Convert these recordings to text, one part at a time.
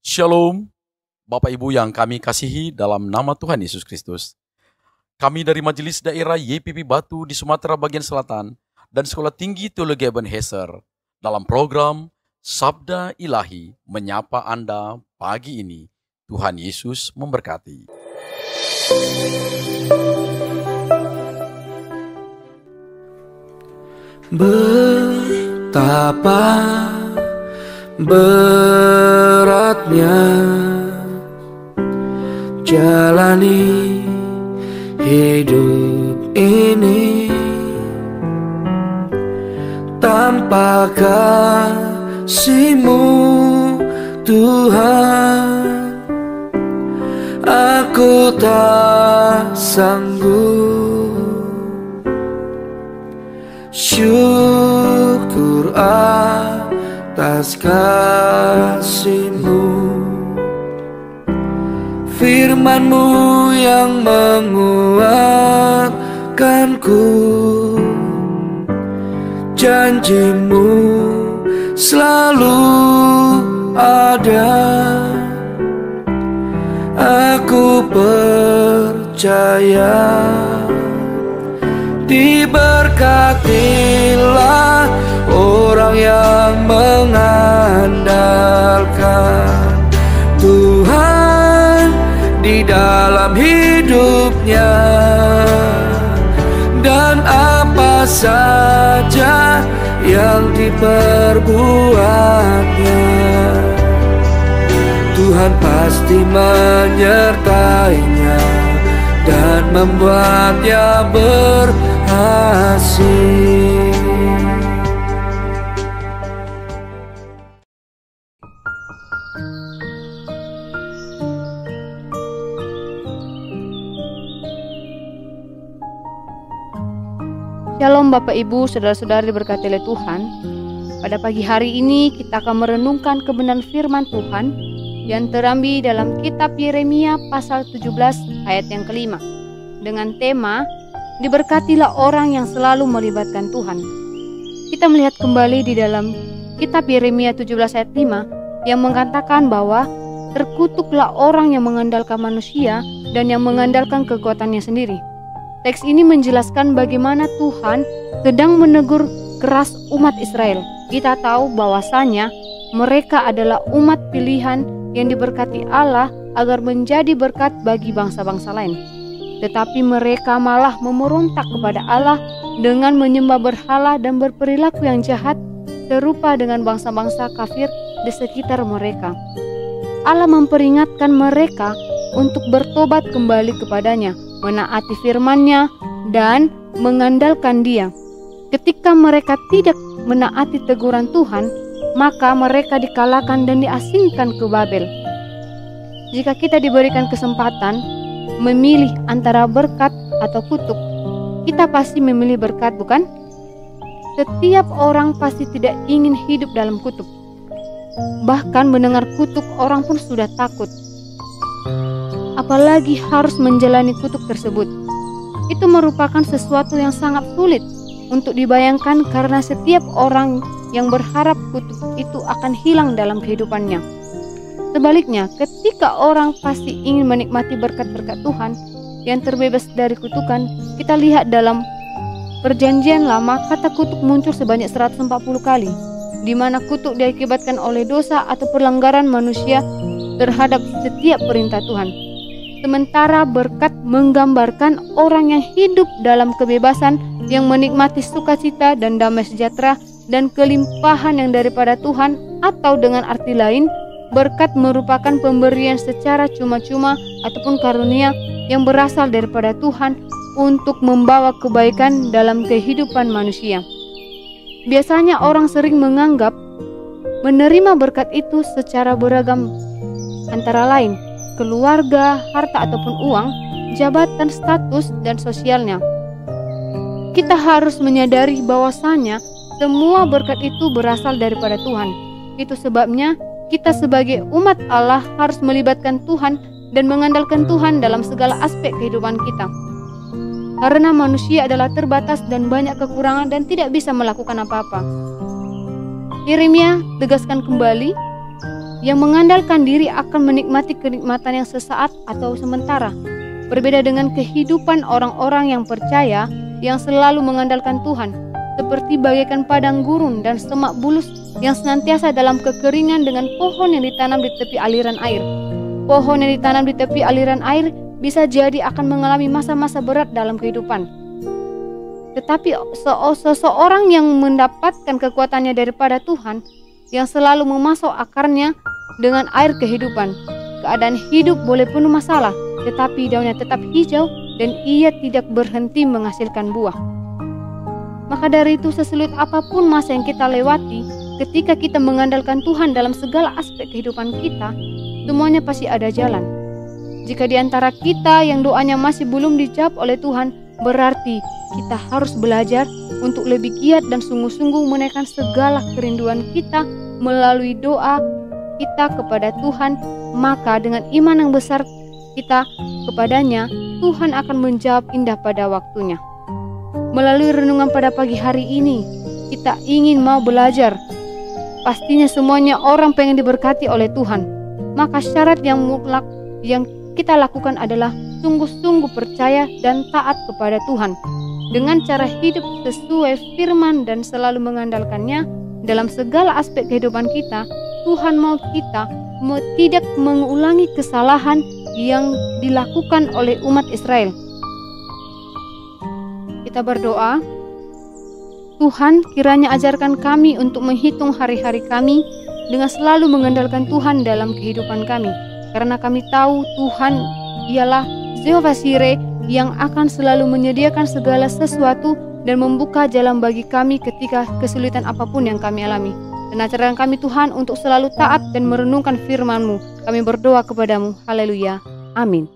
Shalom, Bapak Ibu yang kami kasihi dalam nama Tuhan Yesus Kristus. Kami dari Majelis Daerah YPP Batu di Sumatera Bagian Selatan dan Sekolah Tinggi Teologi Ebenezer dalam program Sabda Ilahi menyapa Anda pagi ini. Tuhan Yesus memberkati. Betapa beratnya jalani hidup ini tanpa kasih-Mu, Tuhan. Aku tak sanggup. Syukur atas kasih-Mu, firman-Mu yang menguatkanku, janji-Mu selalu ada. Aku percaya diberkatilah orang yang mengandalkan Tuhan di dalam hidupnya, dan apa saja yang diperbuatnya, Tuhan pasti menyertainya dan membuatnya berhasil. Shalom Bapak Ibu, saudara-saudari diberkati oleh Tuhan. Pada pagi hari ini kita akan merenungkan kebenaran firman Tuhan yang terambil dalam kitab Yeremia pasal 17 ayat yang kelima dengan tema diberkatilah orang yang selalu melibatkan Tuhan. Kita melihat kembali di dalam kitab Yeremia 17 ayat 5 yang mengatakan bahwa terkutuklah orang yang mengandalkan manusia dan yang mengandalkan kekuatannya sendiri. Teks ini menjelaskan bagaimana Tuhan sedang menegur keras umat Israel. Kita tahu bahwasanya mereka adalah umat pilihan yang diberkati Allah agar menjadi berkat bagi bangsa-bangsa lain. Tetapi mereka malah memberontak kepada Allah dengan menyembah berhala dan berperilaku yang jahat serupa dengan bangsa-bangsa kafir di sekitar mereka. Allah memperingatkan mereka untuk bertobat kembali kepadanya, menaati firman-Nya dan mengandalkan Dia. Ketika mereka tidak menaati teguran Tuhan, maka mereka dikalahkan dan diasingkan ke Babel. Jika kita diberikan kesempatan memilih antara berkat atau kutuk, kita pasti memilih berkat, bukan? Setiap orang pasti tidak ingin hidup dalam kutuk. Bahkan mendengar kutuk orang pun sudah takut. Apalagi harus menjalani kutuk tersebut. Itu merupakan sesuatu yang sangat sulit untuk dibayangkan karena setiap orang yang berharap kutuk itu akan hilang dalam kehidupannya. Sebaliknya, ketika orang pasti ingin menikmati berkat-berkat Tuhan yang terbebas dari kutukan, kita lihat dalam Perjanjian Lama kata kutuk muncul sebanyak 140 kali, di mana kutuk diakibatkan oleh dosa atau pelanggaran manusia terhadap setiap perintah Tuhan. Sementara berkat menggambarkan orang yang hidup dalam kebebasan, yang menikmati sukacita dan damai sejahtera dan kelimpahan yang daripada Tuhan, atau dengan arti lain, berkat merupakan pemberian secara cuma-cuma ataupun karunia yang berasal daripada Tuhan untuk membawa kebaikan dalam kehidupan manusia. Biasanya orang sering menganggap menerima berkat itu secara beragam, antara lain keluarga, harta ataupun uang, jabatan, status, dan sosialnya. Kita harus menyadari bahwasanya semua berkat itu berasal daripada Tuhan. Itu sebabnya kita sebagai umat Allah harus melibatkan Tuhan dan mengandalkan Tuhan dalam segala aspek kehidupan kita. Karena manusia adalah terbatas dan banyak kekurangan dan tidak bisa melakukan apa-apa. Yeremia tegaskan kembali, yang mengandalkan diri akan menikmati kenikmatan yang sesaat atau sementara. Berbeda dengan kehidupan orang-orang yang percaya yang selalu mengandalkan Tuhan, seperti bagaikan padang gurun dan semak bulus yang senantiasa dalam kekeringan dengan pohon yang ditanam di tepi aliran air. Pohon yang ditanam di tepi aliran air bisa jadi akan mengalami masa-masa berat dalam kehidupan. Tetapi seseorang yang mendapatkan kekuatannya daripada Tuhan, yang selalu memasok akarnya dengan air kehidupan. Keadaan hidup boleh penuh masalah, tetapi daunnya tetap hijau dan ia tidak berhenti menghasilkan buah. Maka dari itu, sesulit apapun masa yang kita lewati, ketika kita mengandalkan Tuhan dalam segala aspek kehidupan kita, semuanya pasti ada jalan. Jika di antara kita yang doanya masih belum dijawab oleh Tuhan, berarti kita harus belajar untuk lebih giat dan sungguh-sungguh menaikkan segala kerinduan kita melalui doa kita kepada Tuhan. Maka dengan iman yang besar kita kepadanya, Tuhan akan menjawab indah pada waktunya. Melalui renungan pada pagi hari ini, kita ingin mau belajar. Pastinya semuanya orang pengen diberkati oleh Tuhan. Maka syarat yang mutlak yang kita lakukan adalah sungguh-sungguh percaya dan taat kepada Tuhan, dengan cara hidup sesuai firman dan selalu mengandalkannya dalam segala aspek kehidupan kita. Tuhan mau kita tidak mengulangi kesalahan yang dilakukan oleh umat Israel. Kita berdoa, Tuhan kiranya ajarkan kami untuk menghitung hari-hari kami dengan selalu mengandalkan Tuhan dalam kehidupan kami. Karena kami tahu Tuhan ialah Jehovah Jireh yang akan selalu menyediakan segala sesuatu dan membuka jalan bagi kami ketika kesulitan apapun yang kami alami. Dan ajarkan kami Tuhan untuk selalu taat dan merenungkan firman-Mu. Kami berdoa kepadamu. Haleluya. Amin.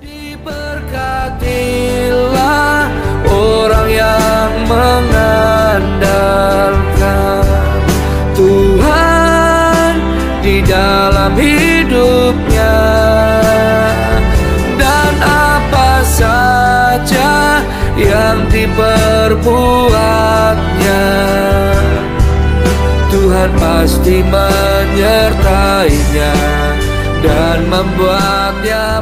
Diberkatilah orang yang mengandalkan Tuhan di dalam hidupnya, dan apa saja yang diperbuatnya, Tuhan pasti menyertainya dan membuatnya